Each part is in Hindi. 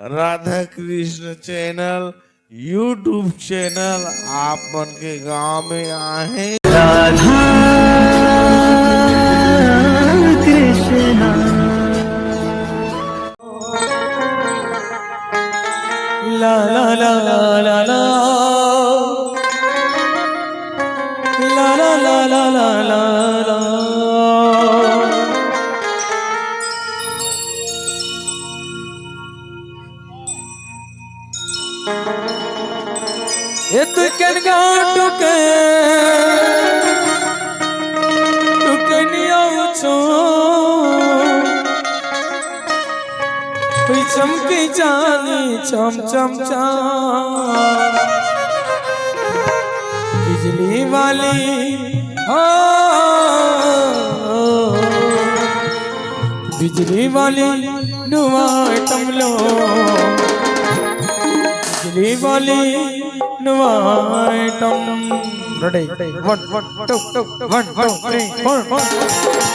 Radha Krishna channel YouTube channel आप मन के गांव में आए। राधा कृष्णा ला ला ला ला ला ला ला ला ला ला ला ला ये तू कन गाटू के तू कनिया छो कोई चमकी जानी चम चम चम बिजली वाली हो बिजली वाली नुआ टमलो बिजली वाली नुआटम रेडी 1 2 1 2 3 4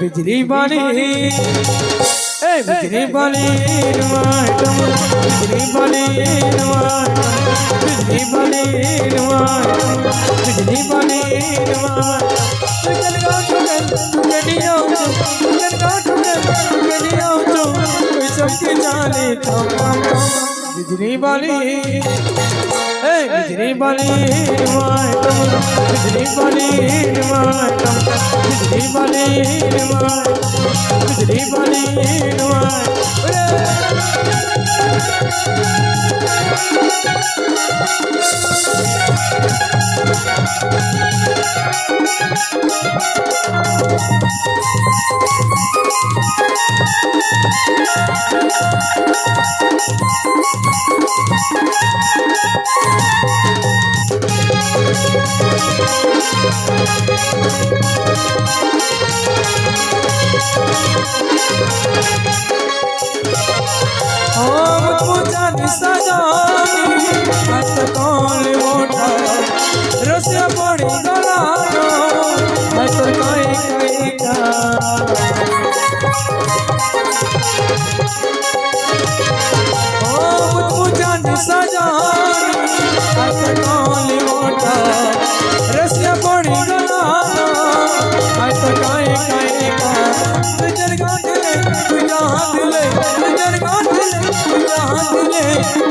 बिजली वाली बिजली वाली नुआटम बिजली वाली नुआटम बिजली वाली नुआटम बिजली वाली बिजली वाली बिजली वाली नुआटम बिजली वाली नुआटम बिजली वाली नुआटम बिजली वाली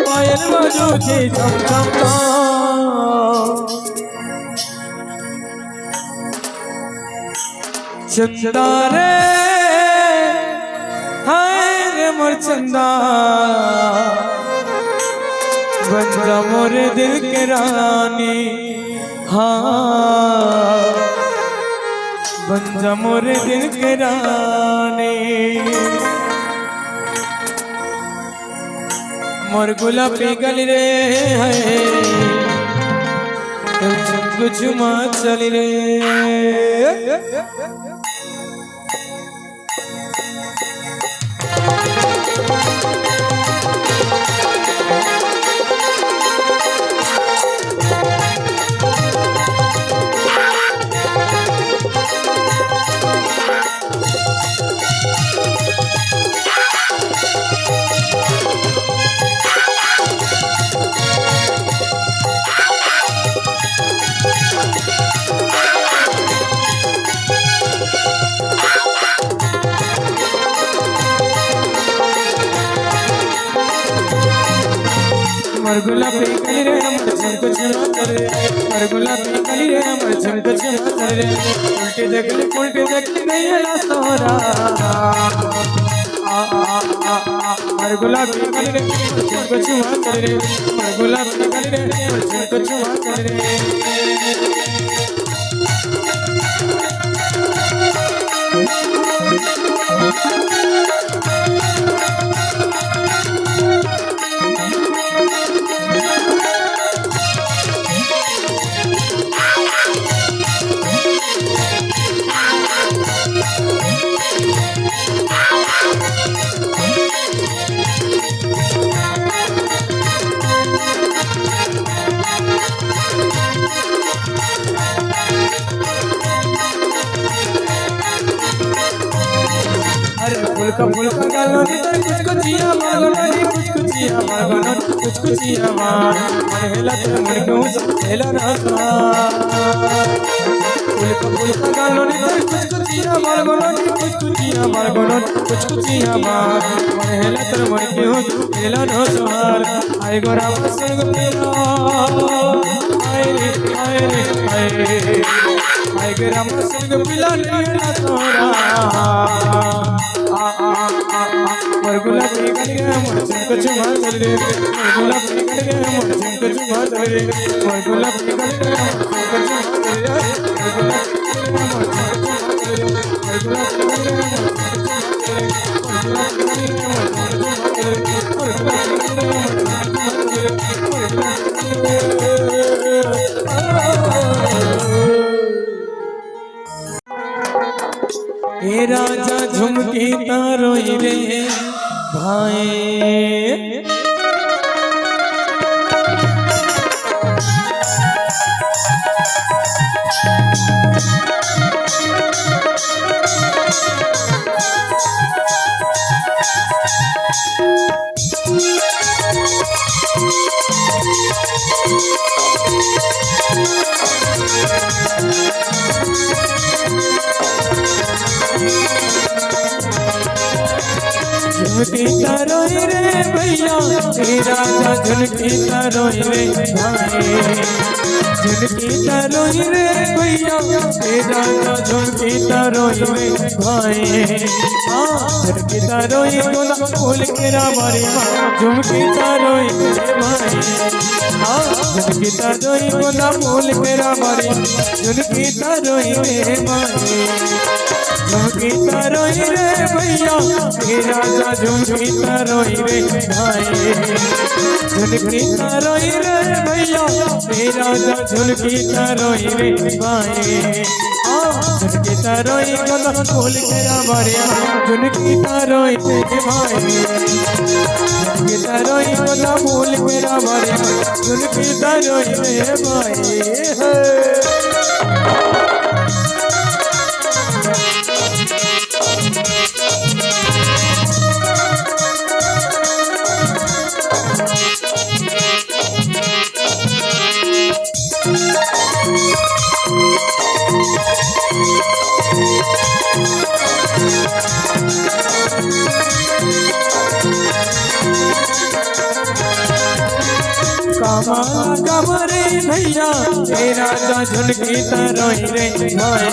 पायल बजो छे झम झम चंदा रे हाय रे मोर चंदा बन जा मोर दिल के रानी हाँ बन जा मोर दिल के रानी मोर गुलाबी गली रे है कुछ मत चली रे मर गुलाबी कली रे हमर छन कुछ ना करे मर गुलाबी कली रे हमर छन कुछ ना करे उल्टे देख ले नहीं हला सोरा गुलाबी गाली रे झुमको चुमा कर रे मर गुलाबी गाली रे झुमको चुमा कर रे फुलका गालो नी तर कुछ जिया मागो नी कुछ जिया मागो नी कुछ जिया मार मन हेला ते मन क्यों हेला रासा फुलका गालो नी तर कुछ जिया मागो नी कुछ जिया मागो नी कुछ जिया मार मन हेला ते मन क्यों हेला रासा आए गोरा संग मेरा आए गोरा संग पिला लेना तोरा मरगुला पे कर गया मुझे कुछ मार कर रे मरगुला पे कर गया मुझे कुछ मार कर रे मरगुला पे कर गया मुझे कुछ मार कर रे मरगुला पे कर गया मुझे कुछ मार कर रे मरगुला पे कर गया मुझे कुछ मार कर रे मरगुला पे कर गया हे राजा झुमके तारोई रे भाई झुमके तारोई रे भैया हे राजा झुमके तारोई रे भाई झुमके तारोई रे भैया हे राजा झुमके तारोई रे भाई झुमके तारोई गोला फूल केरा मारी झुमके तारोई रे भाई झुमके तारोई गोला फूल केरा मारी झुमके तारोई रे भाई झुमके तारोई रे भैया हे राजा झुमके तारोई रे भाई झुमके तारोई रे भैया हे राजा झुमके तारोई रे भाई झुमके तारोई गोला फूल केरा मारी झुमके तारोई रे भाई झुमके तारोई गोला फूल केरा मारी झुमके तारोई रे भाई कामाला कमरे भैया हे राजा झुमके तारोई रे भाई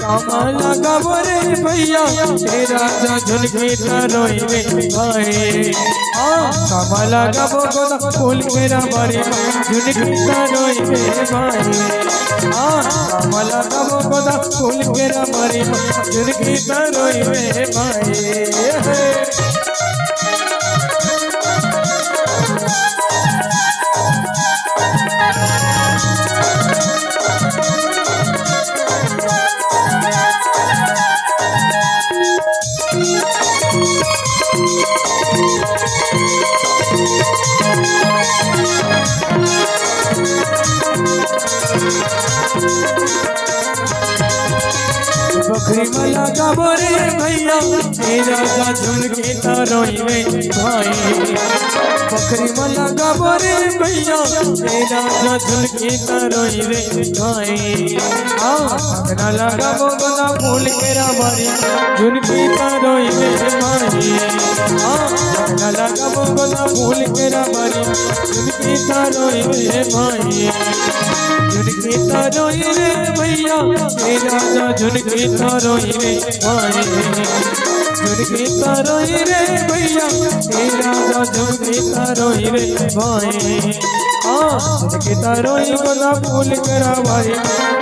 कामाला कमरे भैया हे राजा झुमके तारोई रे भाई कामाला कबो गोदा फूल मेरा मारी झुमके तारोई रे भाई कामाला कबो गोदा फूल मेरा मारी झुमके तारोई रे भाई बकरी मला गाबरे भैया हे राजा झुमके तारोई रे भाई बकरी मला गाबरे भैया हे राजा झुमके तारोई रे भाई अंगना लगा बोला फूल केरा मारी झुमके तारोई रे भाई अंगना लगा बोला फूल केरा मारी झुमके तारोई रे भाई झुमके तारोई रे भैया हे राजा झुमके तारोई रे भाई झुनकी तरोई रे भैया हे राजा झुनकी तरोई रे भाई झुनकी तरोई गोदा फूल करा भाई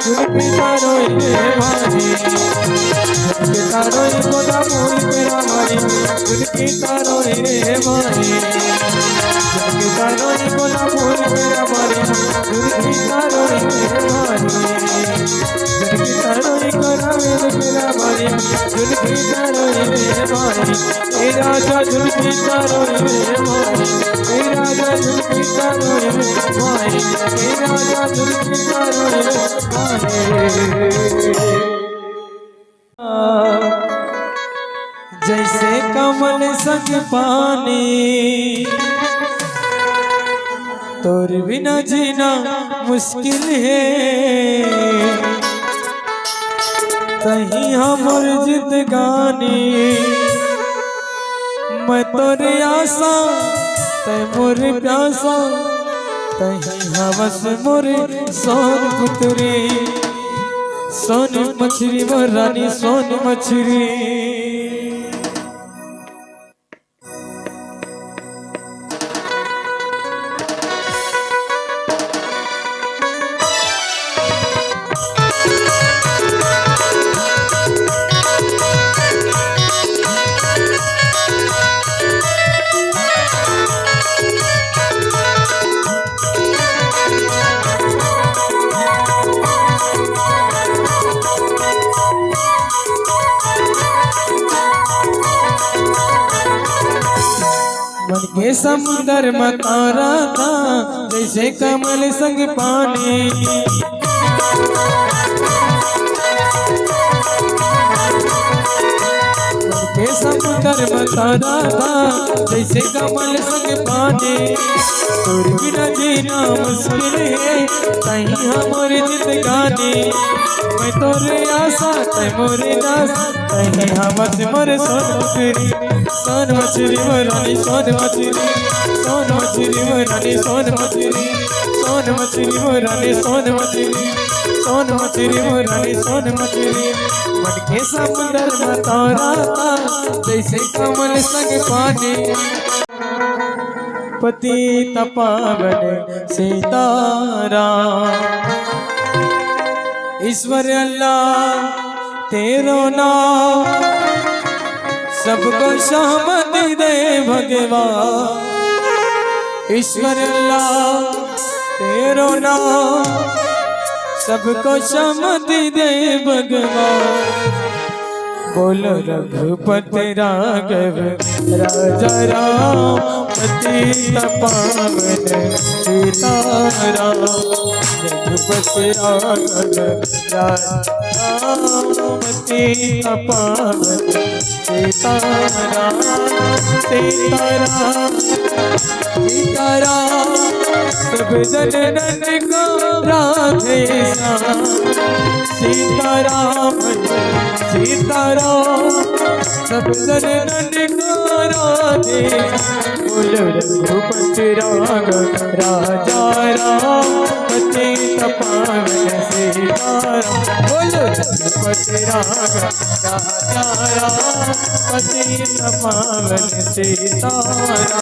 झुनकी तरोई रे भाई झुनकी तरोई गोदा फूल करा भाई झुनकी तरोई रे भाई झुनकी तरोई गोदा फूल करा भाई झुनकी तरोई रे भाई झुनकी तरोई करा मेरा भाई झुनकी तरोई रे भाई हे राजा झुनकी तरोई रे भाई हे राजा झुनकी तरोई रे भाई हे राजा झुनकी तरोई रे भाई जैसे कमल संग पानी तोर बिना जीना मुश्किल है तही हमर जिंदगानी मैं तोरे आशा तै मोर प्यासा तही हवस मोर सोन पुत्री सोन मछली मोर रानी सोन मछली मन के समुंदर में तारा था जैसे कमल संग पानी मन के समुंदर में तारा था जैसे कमल संग पानी तोर बिना जीना मुश्किल है कहीं हमारी जिंदगानी मैं तोरे आशा तै मोरे दास कहीं हमस मोरे सोन मछली मोरानी सोन मछली सोन मछली मोरानी सोन मछली सोन मछली मोरानी सोन मछली सोन मछली मोरानी सोन मछली मन के समुंदर में तारा था जैसे कमल संग पानी पतित पावन सीताराम ईश्वर अल्लाह तेरो नाम सबको शामत दे भगवान ईश्वर अल्लाह तेरो नाम सबको शामत दे भगवान बोलो रघुपति राघव राजा राम पतित पावन सीताराम रघुपति राघव राजा राम पतित पावन सीताराम सीताराम सीताराम सब जनन को राधे श्याम सीताराम सीताराम सब जनन को राधे बोलो रघुपति राघव राजा राम पतित पावन सीताराम बोलो रघुपति राघव राजा राम पतित पावन सीताराम।